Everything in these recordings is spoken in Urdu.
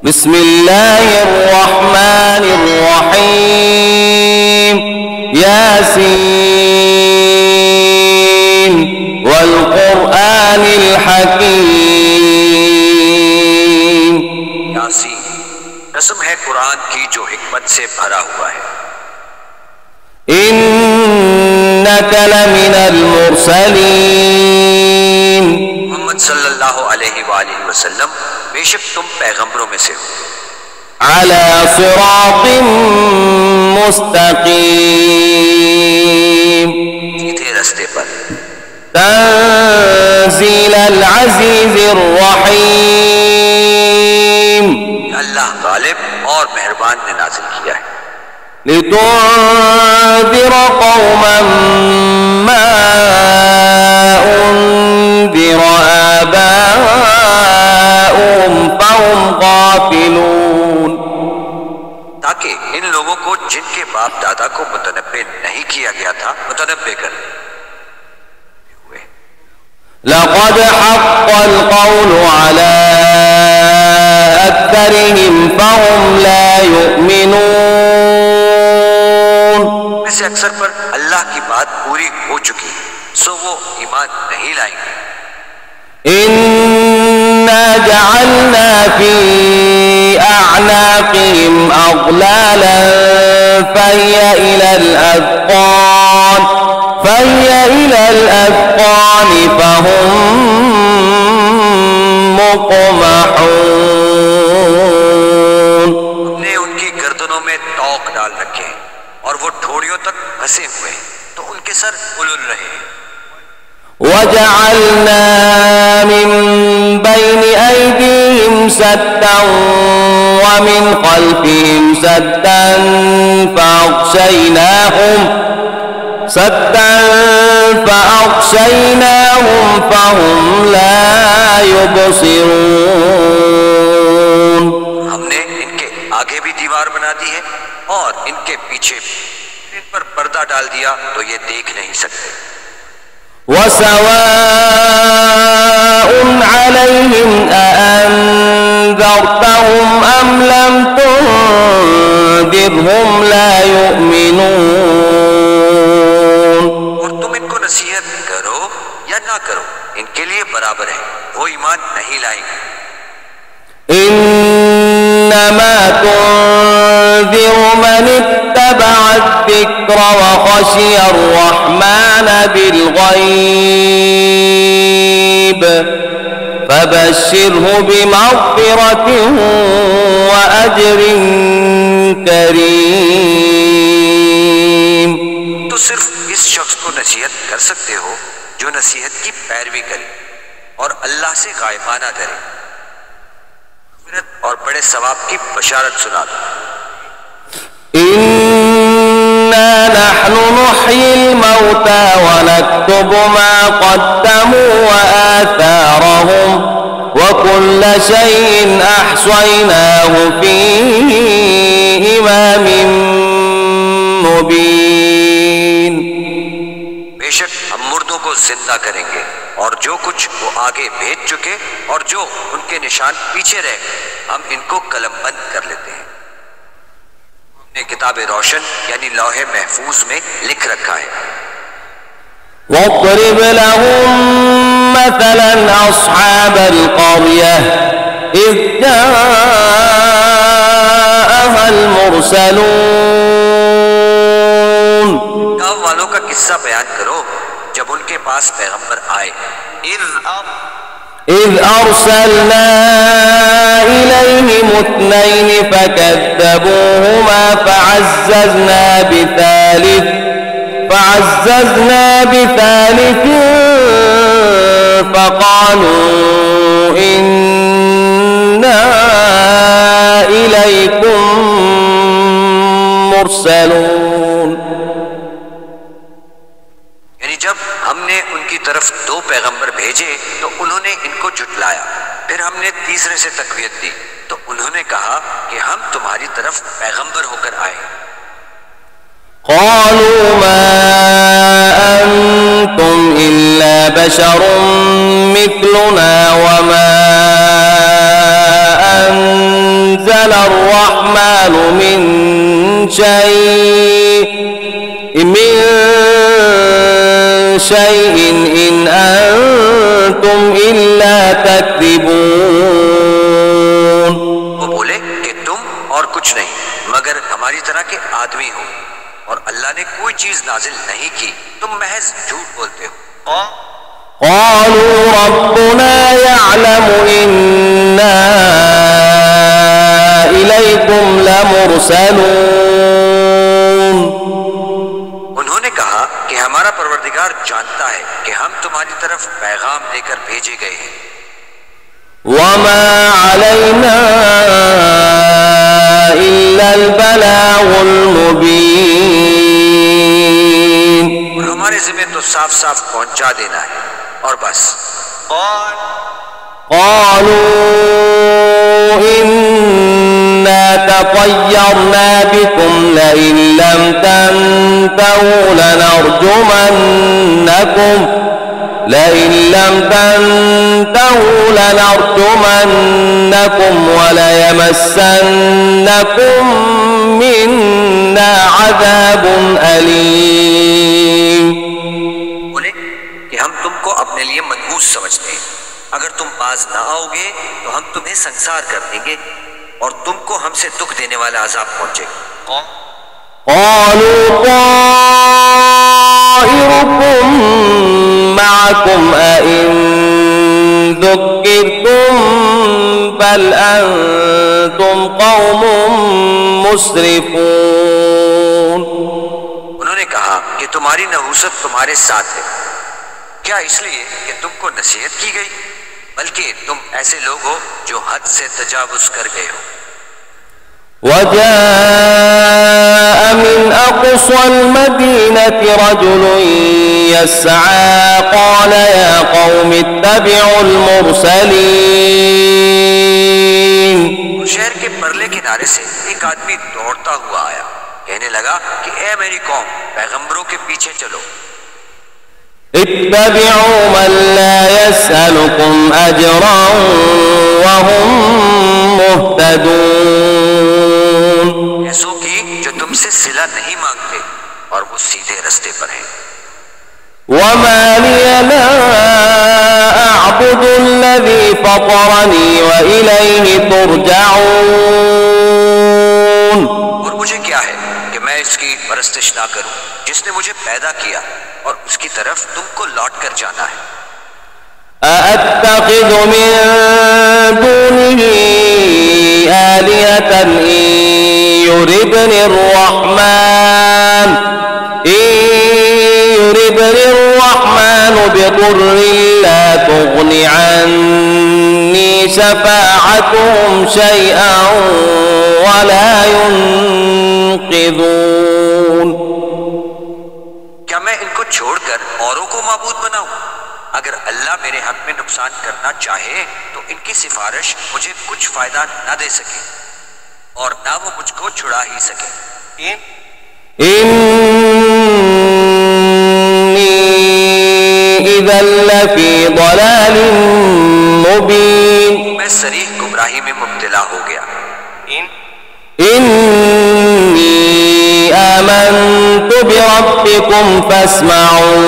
بسم الله الرحمن الرحيم ياسين والقرآن الحكيم یاسین، قسم ہے قرآن کی جو حکمت سے بھرا ہوا ہے۔ إنك لمن المرسلين محمد صلی اللہ علیہ وآلہ وسلم بے شک تم پیغمبروں میں سے ہو، على صراط مستقيم سیدھے رستے پر، تنزيل العزيز الرحيم اللہ غالب اور مہربان نے نازل کیا ہے، لتنذر قوما ما أنذر آباؤهم فهم غافلون، تاکہ ان لوگوں کو جن کے باپ دادا کو متنبع نہیں کیا گیا تھا متنبع کر ہوئے۔ لقد حق القول على أكثرهم فهم لا يؤمنون، میں سے اکثر پر اللہ کی بات پوری ہو چکی سو وہ ایمان نہیں لائیں گے۔ إنا جعلنا في أعناقهم أغلالا فهي إلى الأذقان فهم مقمحون، ہم نے ان کی گردنوں میں توق ڈال رکھے ہیں اور وہ ٹھوڑیوں تک پھنسے ہوئے ہیں تو ان کے سر الل رہے ہیں۔ وجعلنا من بين أيديهم سدا ومن خلفهم سدا فأغشيناهم فهم لا يبصرون، ہم نے ان کے آگے بھی دیوار بنا دی ہے اور ان کے پیچھے بھی، ان پر پردہ ڈال دیا تو یہ دیکھ نہیں سکتے۔ وسواء عليهم أأنذرتهم أم لم تنذرهم لا يؤمنون، اور تم ان کو نصیحت کرو یا نہ کرو ان کے لیے برابر ہے، وہ ایمان نہیں لائیں گے۔ إنما تنذر من اتبع الذكر وخشي الرحمن بالغيب فبشره بمغفرة وأجر كريم، تو صرف اس شخص کو نصیحت کر سکتے ہو جو نصیحت کی پیروی کرے اور اللہ سے غائبانہ ڈرے، اور بڑے ثواب کی بشارت سنا دو۔ إنا نحن نحيي الموتى ونكتب ما قدموا وآثارهم وكل شيء أحصيناه في إمام مبين، بے شک ہم مردوں کو زندہ کریں گے اور جو کچھ وہ آگے بھیج چکے اور جو ان کے نشان پیچھے رہ گئے ہم ان کو قلم بند کر لیتے ہیں، ہم نے کتاب روشن یعنی لوح محفوظ میں لکھ رکھا ہے۔ واضرب لهم مثلا أصحاب القرية إذ جاءها المرسلون، گاؤں والوں کا قصہ بیان کرو جب ان کے پاس پیغمبر آئے۔ إذ أرسلنا إليهم اثنين فكذبوهما فعززنا بثالث فقالوا إنا إليكم مرسلون، یعنی جب ہم نے ان کی طرف دو پیغمبر بھیجے تو انہوں نے ان کو جھٹلایا، پھر ہم نے تیسرے سے تقویت دی تو انہوں نے کہا کہ ہم تمہاری طرف پیغمبر ہو کر آئے۔ قالوا ما أنتم إلا بشر مثلنا وما نزل الرحمن من شيء إن أنتم إلا تكذبون. وہ بولے کہ تم اور کچھ نہیں مگر ہماری طرح کے آدمی ہو اور اللہ نے کوئی چیز نازل نہیں کی، تم محض جھوٹ بولتے ہو. قالوا ربنا يعلم إنا إليكم لمرسلون. انہوں نے کہا کہ ہمارا پروردگار جانتا ہے کہ ہم تمہاری طرف پیغام دے کر بھیجے گئے ہیں. وما علينا إلا البلاغ المبين. اور ہمارے ذمہ تو صاف صاف پہنچا دینا ہے اور بس. قالوا إنا تطيرنا بكم لئن لم تنتهوا لنرجمنكم وليمسنكم منا عذاب أليم. بولے کہ ہم تم کو اپنے لیے منحوس سمجھتے ہیں، اگر تم باز نہ آؤ گے تو ہم تمہیں سنسار کر دیں گے اور تم کو ہم سے دکھ دینے والا عذاب پہنچے گا. قالوا طائركم معكم أئن ذكرتم بل أنتم قوم مسرفون. انہوں نے کہا کہ تمہاری نحوست تمہارے ساتھ ہے، کیا اس لیے کہ تم کو نصیحت کی گئی؟ بلکہ تم ایسے لوگ ہو جو حد سے تجاوز کر گئے ہو. وجاء من أقصى المدينة رجل يسعى قال يا قوم اتبعوا المرسلين. شہر کے پرلے کنارے سے ایک آدمی دوڑتا ہوا آیا، کہنے لگا کہ اے میری قوم، پیغمبروں کے پیچھے چلو. اتبعوا من لا يسألكم أجرا وهم مهتدون. ایسوں کی جو تم سے صلہ نہیں مانگتے اور وہ سیدھے رستے پر ہیں. وما لي لا أعبد الذي فطرني وإليه ترجعون. اور مجھے کیا ہے کہ میں اس کی پرستش نہ کروں جس نے مجھے پیدا کیا اور اس کی طرف تم کو لوٹ کر جانا ہے. أأتخذ من دونه آلهة إن يردني الرحمن بضر لا تغن عني شفاعتهم شيئا ولا ينقذون. کیا میں ان کو چھوڑ کر اوروں کو معبود بناؤں؟ اگر اللہ میرے حق میں نقصان کرنا چاہے تو ان کی سفارش مجھے کچھ فائدہ نہ دے سکے اور نہ وہ مجھ کو چھڑا ہی سکے. إني إذا لفي ضلال مبين. میں صریح گمراہی میں مبتلا ہو گیا. إني آمنت بربكم فاسمعون.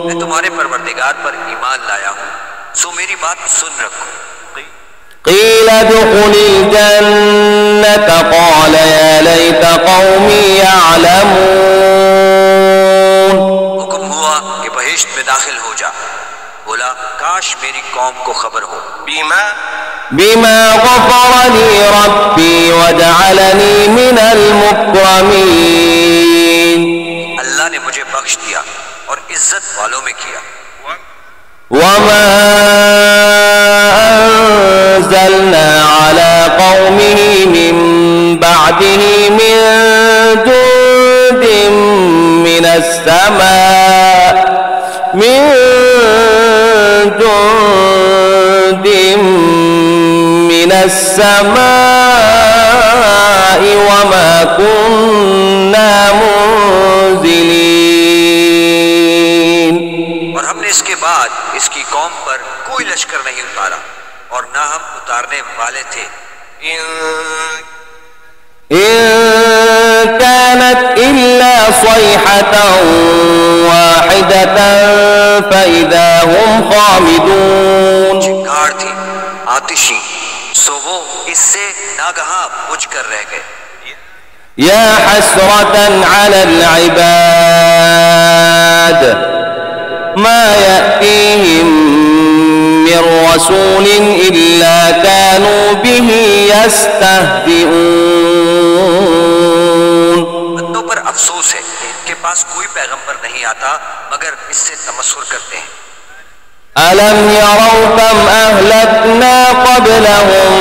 میں تمہارے پروردگار پر ایمان لایا ہوں، سو میری بات سن رکھو. قيل ادخل الجنة قال يا ليت قومي يعلمون. حکم ہوا کہ بہشت میں داخل ہو جا. بولا کاش میری قوم کو خبر ہو. بما غفر لي ربي وجعلني من المكرمين. اللہ نے مجھے بخش دیا اور عزت والوں میں کیا. وما أنزلنا على قومه من بعده من جند من السماء وما كنا منزلين. اور ہم نے اس کے بعد اس کی قوم پر کوئی لشکر نہیں اتارا اور نہ ہم اتارنے والے تھے. إن كانت إلا صيحة واحدة فإذا هم خامدون. چنگار تھی آتشی، سو وہ اس سے ناگہاں بجھ کر رہ گئے. يا حسرة على العباد ما يأتيهم من رسول إلا كانوا به يستهزئون. بندوں پر افسوس ہے کہ ان کے پاس کوئی پیغمبر نہیں آتا مگر اس سے تمسخر کرتے ہیں. ألم يروا كم أهلكنا قبلهم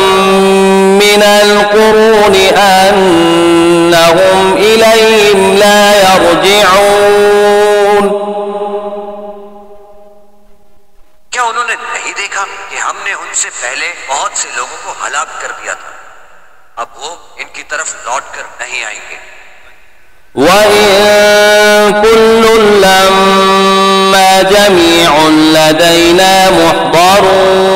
من القرون أنهم إليهم لا يرجعون. کیا انہوں نے نہیں دیکھا کہ ہم نے ان سے پہلے بہت سے لوگوں کو ہلاک کر دیا تھا، اب وہ ان کی طرف لوٹ کر نہیں آئیں گے. وَإِن كُلٌّ لَّمَّا جَمِيعٌ لَّدَيْنَا مُحْضَرُونَ.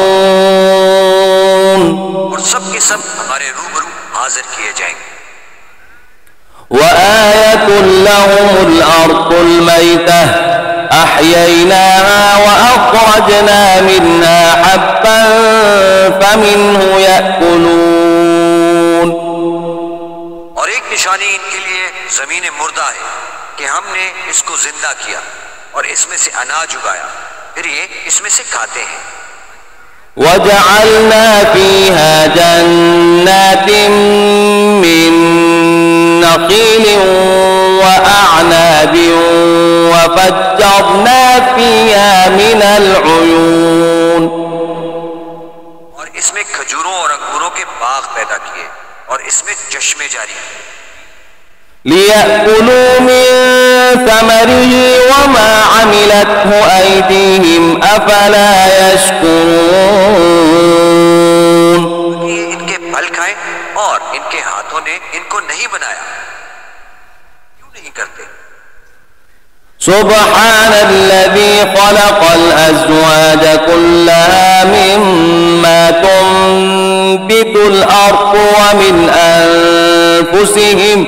اور سب کے سب ہمارے روبرو حاضر کیے جائیں گے. وآية لهم الأرض الميتة أحييناها وأخرجنا منها حبا فمنه يأكلون. اور ایک نشانی ان کے لیے زمین مردہ ہے کہ ہم نے اس کو زندہ کیا اور اس میں سے اناج اگایا، پھر یہ اس میں سے کھاتے ہیں. وجعلنا فيها جنات من نخيل وأعناب وفجرنا فيها من العيون. اور اس میں کھجوروں اور انگوروں کے باغ پیدا کیے اور اس میں چشمے جاری کیے. ليأكلوا من ثمره وما عملته أيديهم أفلا يشكرون. یہ ان کے پھل کھائیں اور ان کے ہاتھوں نے ان کو نہیں بنایا، کیوں نہیں کرتے؟ سبحان الذي خلق الأزواج كلها مما تنبت الأرض ومن أنفسهم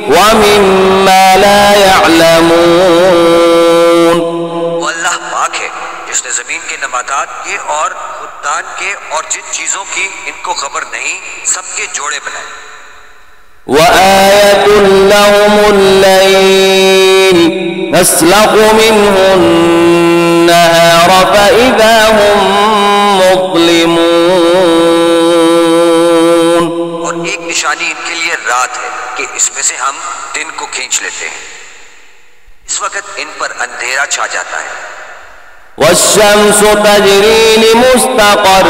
ومما لا يعلمون. وہ اللہ پاک ہے جس نے زمین کے نباتات کے اور خوددان کے اور جن چیزوں کی ان کو خبر نہیں سب کے جوڑے بنائے. وآية لهم الليل نسلخ منه النهار فإذا هم مظلمون. اور ایک نشانی ان کے لیے رات ہے کہ اس میں سے ہم دن کو کھینچ لیتے ہیں، اس وقت ان پر اندھیرا چھا جاتا ہے. والشمس تجري لمستقر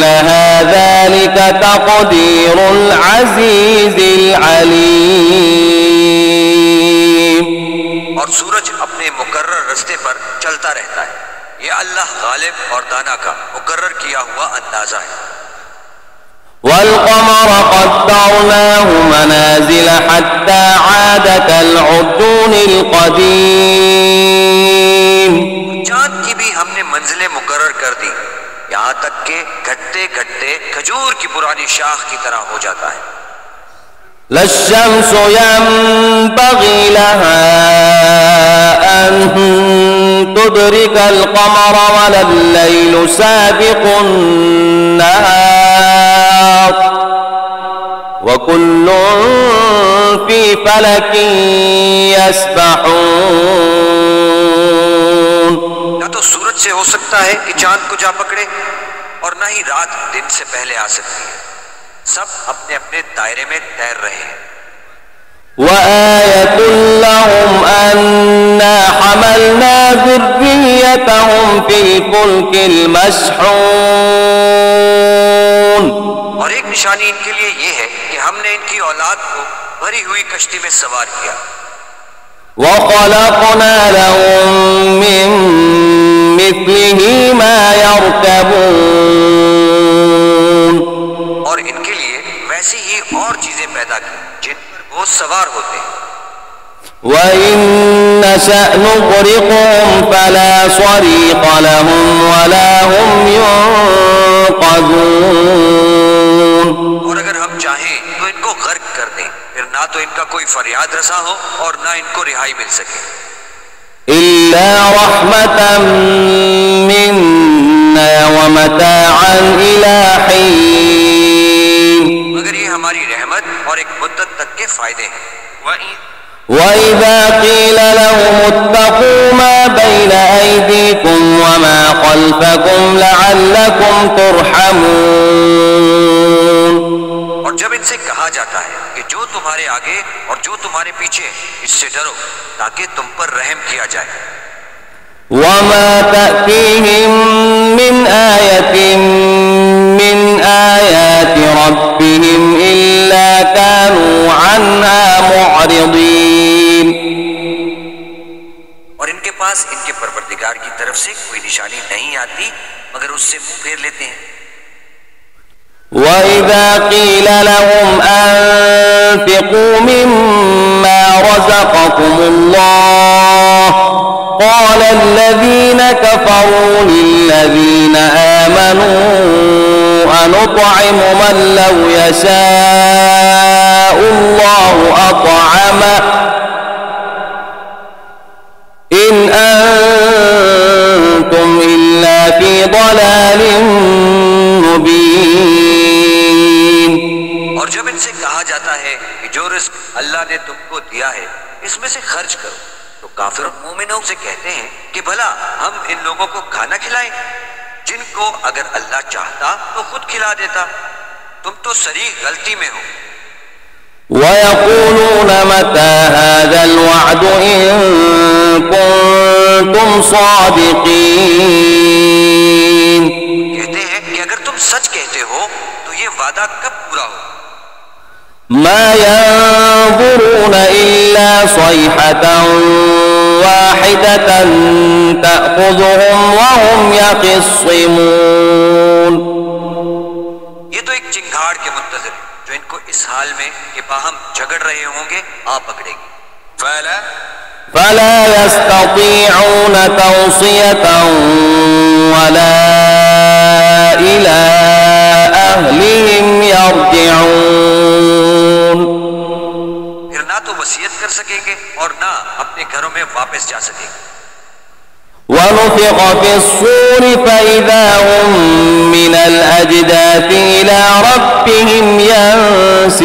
لها ذلك تقدير العزيز العليم. اور سورج اپنے مقرر رستے پر چلتا رہتا ہے، یہ اللہ غالب اور دانا کا مقرر کیا ہوا اندازہ ہے. والقمر قدرناه منازل حتى عاد كالعرجون القديم. چاند کی بھی ہم نے منزلیں مقرر کر دی یہاں تک کہ گھٹتے گھٹتے کھجور کی پرانی شاخ کی طرح ہو جاتا ہے. لا الشمس ينبغي لها أن تدرك القمر ولا الليل سابق النهار وكل في فلك يسبحون. نہ تو سورج سے ہو سکتا ہے کہ چاند کو جا پکڑے اور نہ ہی رات دن سے پہلے آ سکتی ہے، سب اپنے اپنے دائرے میں تیر رہے ہیں. وآية لهم أنا حملنا ذريتهم في الفلك المشحون. اور ایک نشانی ان کے لیے یہ ہے کہ ہم نے ان کی اولاد کو بھری ہوئی کشتی میں سوار کیا. وخلقنا لهم من مثله ما يركبون. اور ان کے لیے ویسی ہی اور چیزیں پیدا کی جن پر وہ سوار ہوتے ہیں. وَإِن نَّشَأْ نُغْرِقْهُمْ فَلَا صَرِيخَ لَهُمْ وَلَا هُمْ يُنقَذُونَ. اور اگر ہم نہ تو ان کا کوئی فریاد رساں ہو اور نہ ان کو رہائی مل سکے. إلا رحمة منا ومتاعا إلى حين. مگر یہ ہماری رحمت اور ایک مدت تک کے فائدے ہیں. وَإِذَا قِيلَ لَهُمُ اتَّقُوا مَا بَيْنَ أَيْدِيكُمْ وَمَا خَلْفَكُمْ لَعَلَّكُمْ تُرْحَمُونَ. اور جب ان سے کہا جاتا ہے کہ جو تمہارے آگے اور جو تمہارے پیچھے اس سے ڈرو تاکہ تم پر رحم کیا جائے. وَمَا تَأْتِيهِم مِّنْ آيَةٍ مِّنْ آيَاتِ رَبِّهِمْ إِلَّا كَانُوا عَنْهَا مُعْرِضِينَ. اور ان کے پاس ان کے پروردگار کی طرف سے کوئی نشانی نہیں آتی مگر اس سے منہ پھیر لیتے ہیں. وَإِذَا قِيلَ لَهُمْ أَنفِقُوا مِمَّا رَزَقَكُمُ اللَّهُ قَالَ الَّذِينَ كَفَرُوا لِلَّذِينَ آمَنُوا أَنُطْعِمُ مَن لَّوْ يَشَاءُ اللَّهُ أَطْعَمَهُ إِنْ أَنتُمْ إِلَّا فِي ضَلَالٍ مُبِينٍ. اور جب ان سے کہا جاتا ہے کہ جو رزق اللہ نے تم کو دیا ہے اس میں سے خرچ کرو تو کافر مومنوں سے کہتے ہیں کہ بھلا ہم ان لوگوں کو کھانا کھلائیں جن کو اگر اللہ چاہتا تو خود کھلا دیتا. تم تو صریح غلطی میں ہو. وَيَقُولُونَ مَتَى هَذَا الْوَعْدُ إِن كُنتُمْ صَادِقِينَ. کہتے ہیں کہ اگر تم سچ کہتے ہو تو یہ وعدہ کب پورا ہو. مَا يَنظُرُونَ إِلَّا صَيْحَةً وَاحِدَةً تَأْخُذُهُمْ وَهُمْ يَخِصِّمُونَ. یہ تو ایک چنگھاڑ کے منتظر ہے جو ان کو اس حال میں کہ باہم جھگڑ رہے ہوں گے آ پکڑے گی. فَلَا يَسْتَطِيعُونَ تَوْصِيَةً وَلَا إِلَىٰ أَهْلِهِمْ يَرْجِعُونَ. پھر نہ تو وصیت کر سکیں گے اور نہ اپنے گھروں میں واپس جا سکیں گے. وَنُفِخَ فِي الصُّورِ فَإِذَا هُم مِّنَ الْأَجْدَاثِ إِلَىٰ رَبِّهِمْ يَنسِلُونَ.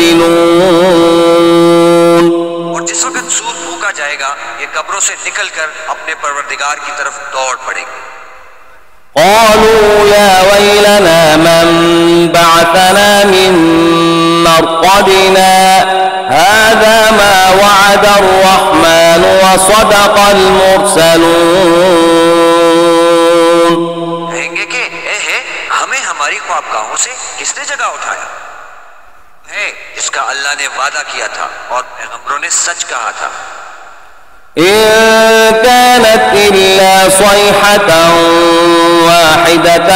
اور جس وقت سور پھونکا جائے گا یہ قبروں سے نکل کر اپنے پروردگار کی طرف دوڑ پڑیں گے. قالوا يا ويلنا من بعثنا من مرقدنا هذا ما وعد الرحمن وصدق المرسلون. کہیں گے کہ اے ہے ہمیں ہماری خوابگاہوں سے کس نے جگہ اٹھایا ہے جس کا اللہ نے وعدہ کیا تھا اور پیغمبروں نے سچ کہا تھا. إن كانت إلا صيحة واحدة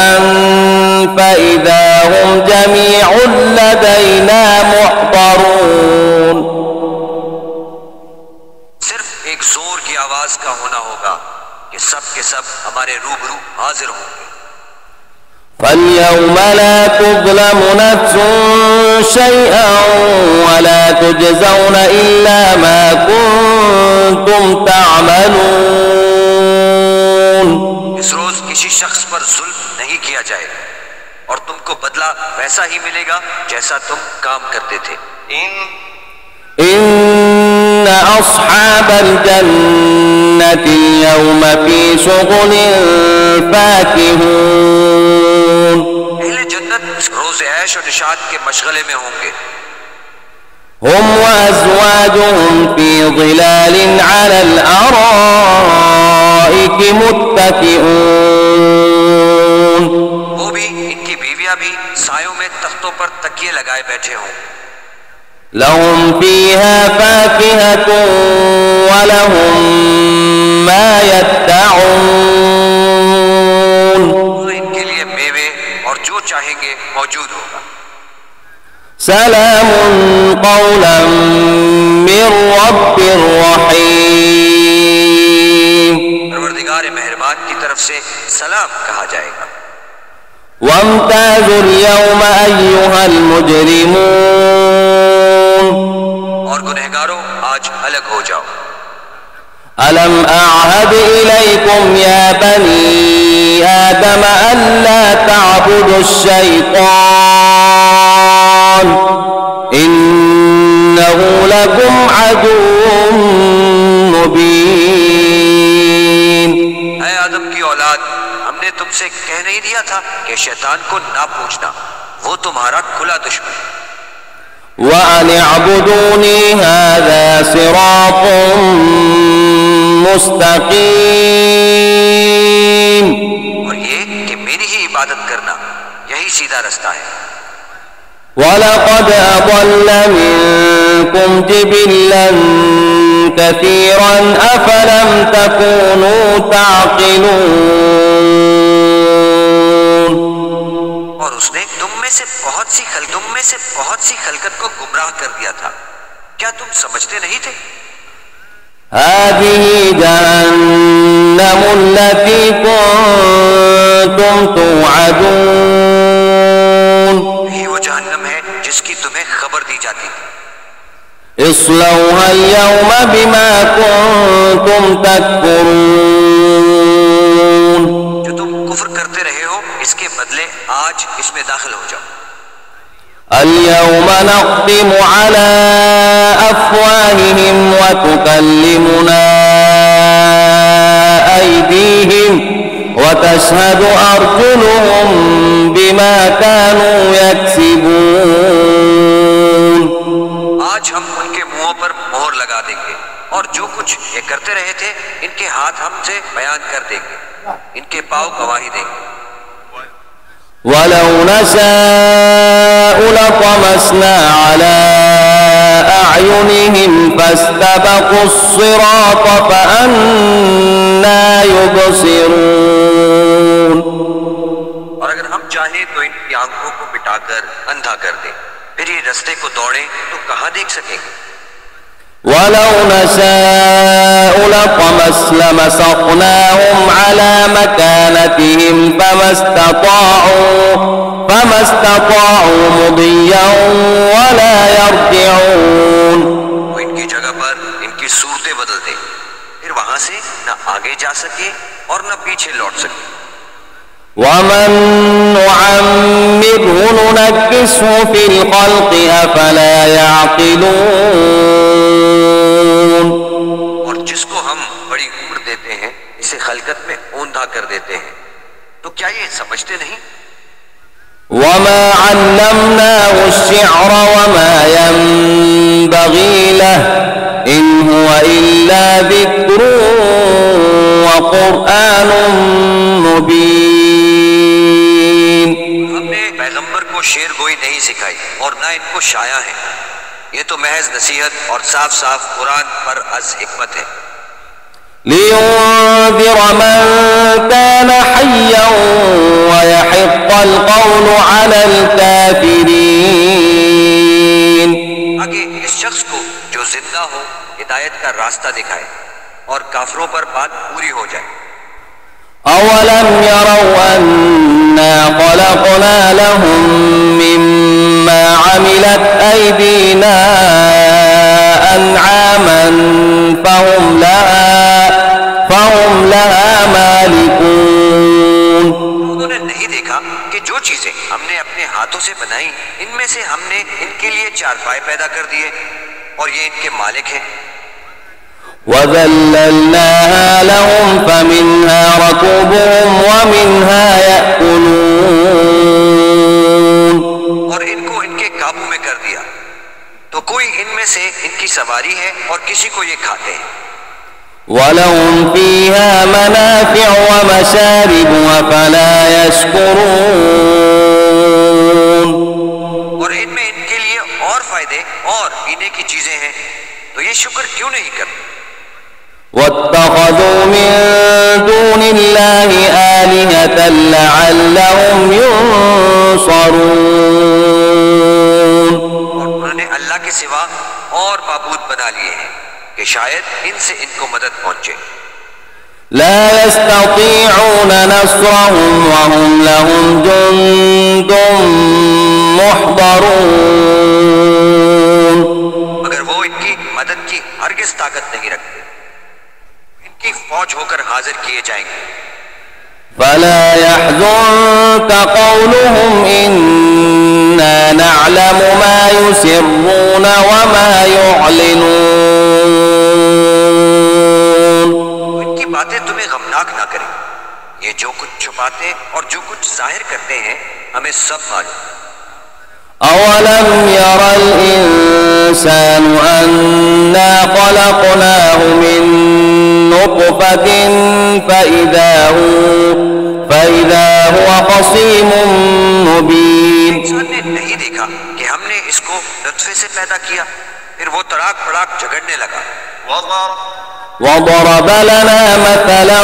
فإذا هم جميع لدينا محضرون. صرف ایک زور کی آواز کا ہونا ہوگا کہ سب کے سب ہمارے روبرو حاضر ہوں گے. فَالْيَوْمَ لَا تُظْلَمُ نَفْسٌ شَيْئًا وَلَا تُجْزَوْنَ إِلَّا مَا كُنتُمْ تَعْمَلُونَ. اس روز کسی شخص پر ظلم نہیں کیا جائے گا اور تم کو بدلہ ویسا ہی ملے گا جیسا تم کام کرتے تھے. إِنَّ أَصْحَابَ الْجَنَّةِ الْيَوْمَ فِي شُغُلٍ فَاكِهُونَ. اہل جنت روز عیش و نشاط کے مشغلے میں ہوں گے. هم وأزواجهم في ظلال على الأرائك متكئون. وہ بھی ان کی بیویاں بھی سایوں میں تختوں پر تکیے لگائے بیٹھے ہوں. لهم فيها فاكهة ولهم ما يدعون. ان کے لیے میوے اور جو چاہیں گے موجود ہوگا. سلام قولا من رب رحيم. پروردگار مہربان کی طرف سے سلام کہا جائے گا. وامتازوا اليوم أيها المجرمون. اور الگ ہو جاؤ. ألم أعهد إليكم يا بني آدم ألا تعبدوا الشيطان إنه لكم عدو مبين. اے آدم کی اولاد، ہم نے تم سے کہہ نہیں دیا تھا کہ شیطان کو نہ پوچھنا، وہ تمہارا کھلا دشمن. وأن اعبدوني هذا صراط مستقيم. اور یہ کہ میری ہی عبادت کرنا، یہی سیدھا رستہ ہے. وَلَقَدْ أَضَلَّ مِنكُمْ جِبِلًّا كَثِيرًا أَفَلَمْ تَكُونُوا تَعْقِلُونَ. اور اس نے تم میں سے بہت سی خلقت کو گمراہ کر دیا تھا، کیا تم سمجھتے نہیں تھے؟ هذه جهنم التي كنتم توعدون. یہی وہ جہنم ہے جس کی تمہیں خبر دی جاتی تھی. اصلوها اليوم بما كنتم تكفرون. جو تم کفر کرتے رہے ہو، اس کے بدلے آج اس میں داخل ہو جاؤ. اليوم نختم على أفواههم وتكلمنا أيديهم وتشهد أرجلهم بما كانوا يكسبون. آج ہم ان کے منہوں پر مہر لگا دیں گے، اور جو کچھ یہ کرتے رہے تھے ان کے ہاتھ ہم سے بیان کر دیں گے، ان کے پاؤں گواہی دیں گے. وَلَوْ نَشَاءُ لَطَمَسْنَا عَلَىٰ أَعْيُنِهِمْ فَاسْتَبَقُوا الصِّرَاطَ فَأَنَّىٰ يُبْصِرُونَ. اور اگر ہم چاہیں تو ان کی آنکھوں کو مٹا کر اندھا کر دیں، پھر یہ رستے کو دوڑیں تو کہاں دیکھ سکیں گے. وَلَوْ نَشَاءُ لَمَسَخْنَاهُمْ عَلَىٰ مَكَانَتِهِمْ فَمَا اسْتَطَاعُوا مُضِيًّا وَلَا يَرْجِعُونَ. وہ ان کی جگہ پر ان کی صورتیں بدل دیں، پھر وہاں سے نہ آگے جا سکے اور نہ پیچھے لوٹ سکے. وَمَن نُّعَمِّرْهُ نُنَكِّسْهُ فِي الْخَلْقِ أَفَلَا يَعْقِلُونَ. اور جس کو ہم بڑی عمر دیتے ہیں اسے خلقت میں اوندھا کر دیتے ہیں، تو کیا یہ سمجھتے نہیں؟ وَمَا عَلَّمْنَاهُ الشِّعْرَ وَمَا يَنبَغِي لَهُ إِنْ هُوَ إِلَّا ذِكْرٌ وَقُرْآنٌ مُبِينٌ. ہم نے پیغمبر کو شعر گوئی نہیں سکھائی اور نہ ان کو شایا ہے، یہ تو محض نصیحت اور صاف صاف قرآن پر از حکمت ہے. لِيُنذِرَ مَن كَانَ حَيًّا وَيَحِقَّ الْقَوْلُ عَلَى الْكَافِرِينَ. آگے اس شخص کو جو زندہ ہو ہدایت کا راستہ دکھائے اور کافروں پر بات پوری ہو جائے. أَوَلَمْ يَرَوْا أَنَّا خَلَقْنَا لَهُم مِّمَّا عَمِلَتْ أَيْدِينَا أَنْعَامًا فَهُمْ لَهَا مَالِكُونَ. انہوں نے نہیں دیکھا کہ جو چیزیں ہم نے اپنے ہاتھوں سے بنائیں ان میں سے ہم نے ان کے لیے چارپائے پیدا کر دیے اور یہ ان کے مالک ہیں. وَذَلَّلْنَاهَا لَهُمْ فَمِنْهَا رَكُوبُهُمْ وَمِنْهَا يَأْكُلُونَ. اور ان کو ان کے قابو میں کر دیا، تو کوئی ان میں سے ان کی سواری ہے اور کسی کو یہ کھاتے ہیں. وَلَهُمْ فِيهَا مَنَافِعُ وَمَشَارِبُ أَفَلَا يَشْكُرُونَ. اور ان میں ان کے لیے اور فائدے اور پینے کی چیزیں ہیں، تو یہ شکر کیوں نہیں کرتے؟ وَاتَّخَذُوا مِن دُونِ اللَّهِ آلِهَةً لَعَلَّهُمْ يُنصَرُونَ. اور انہوں نے اللہ کے سوا اور معبود بنا لیے ہیں کہ شاید ان سے ان کو مدد پہنچے. لا يستطيعون نصرهم وهم لهم جند محضرون. مگر وہ ان کی مدد کی ہرگز طاقت نہیں رکھتے، ان کی فوج ہو کر حاضر کیے جائیں گے۔ فلا يحزنك قولهم إنا نعلم ما يسرون وما يعلنون۔ ان کی باتیں تمہیں غمناک نہ کریں، یہ جو کچھ چھپاتے اور جو کچھ ظاہر کرتے ہیں ہمیں سب معلوم۔ أولم ير الإنسان أنا خلقناه من نطفة فإذا هو خصيم مبين۔ انسان نے نہیں دیکھا کہ ہم نے اس کو نطفے سے پیدا کیا، پھر وہ تڑاک پڑاک جھگڑنے لگا۔ وضرب لنا مثلا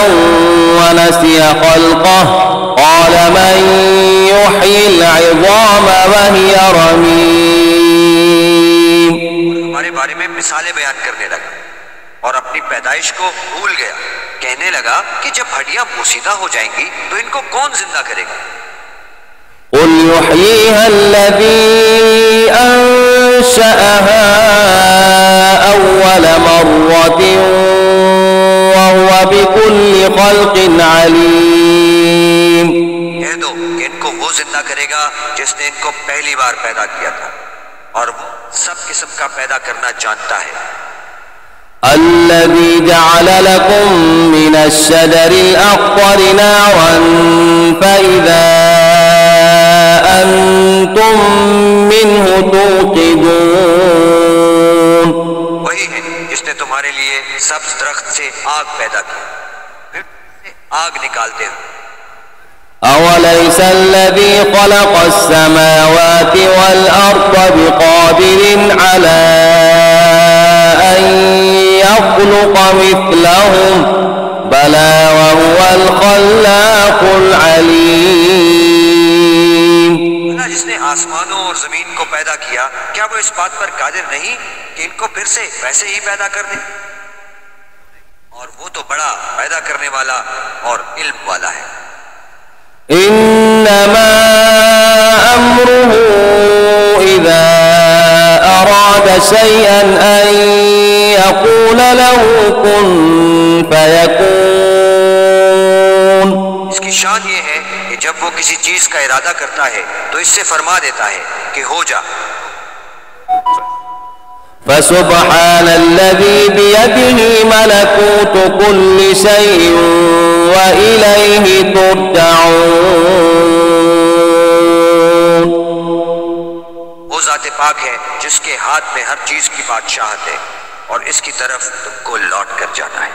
ونسي خلقه قال من يحيي العظام وهي رميم۔ ہمارے بارے میں مثالیں بیان کرنے لگا اور اپنی پیدائش کو بھول گیا، کہنے لگا کہ جب ہڈیاں پوسیدہ ہو جائیں گی تو ان کو کون زندہ کرے گا؟ قل يحييها الذي أنشأها أول مرة وهو بكل خلق عليم۔ کہہ دو کہ ان کو وہ زندہ کرے گا جس نے ان کو پہلی بار پیدا کیا تھا، اور وہ سب قسم کا پیدا کرنا جانتا ہے۔ الذي جعل لكم من الشجر الأخضر نارا فإذا أنتم منه توقدون۔ وہی ہے جس نے تمہارے لیے سبز درخت سے آگ پیدا کی، پھر آگ نکالتے ہو۔ أوليس الذي خلق السماوات والأرض بقادر على أن يخلق مثلهم بلى وهو الخلاق العليم۔ جس نے آسمانوں اور زمین کو پیدا کیا، کیا وہ اس بات پر قادر نہیں کہ ان کو پھر سے ویسے ہی پیدا کر دے؟ اور وہ تو بڑا پیدا کرنے والا اور علم والا ہے۔ إنما أمره إذا أراد شيئا أن يقول له كن فيكون۔ اس کی شان یہ ہے کہ جب وہ کسی چیز کا ارادہ کرتا ہے تو اس سے فرما دیتا ہے کہ ہو جا۔ فسبحان الذي بيده ملكوت كل شيء وإليه ترجعون۔ وہ ذات پاک ہے جس کے ہاتھ میں ہر چیز کی بادشاہت ہے اور اس کی طرف تم کو لوٹ کر جانا ہے۔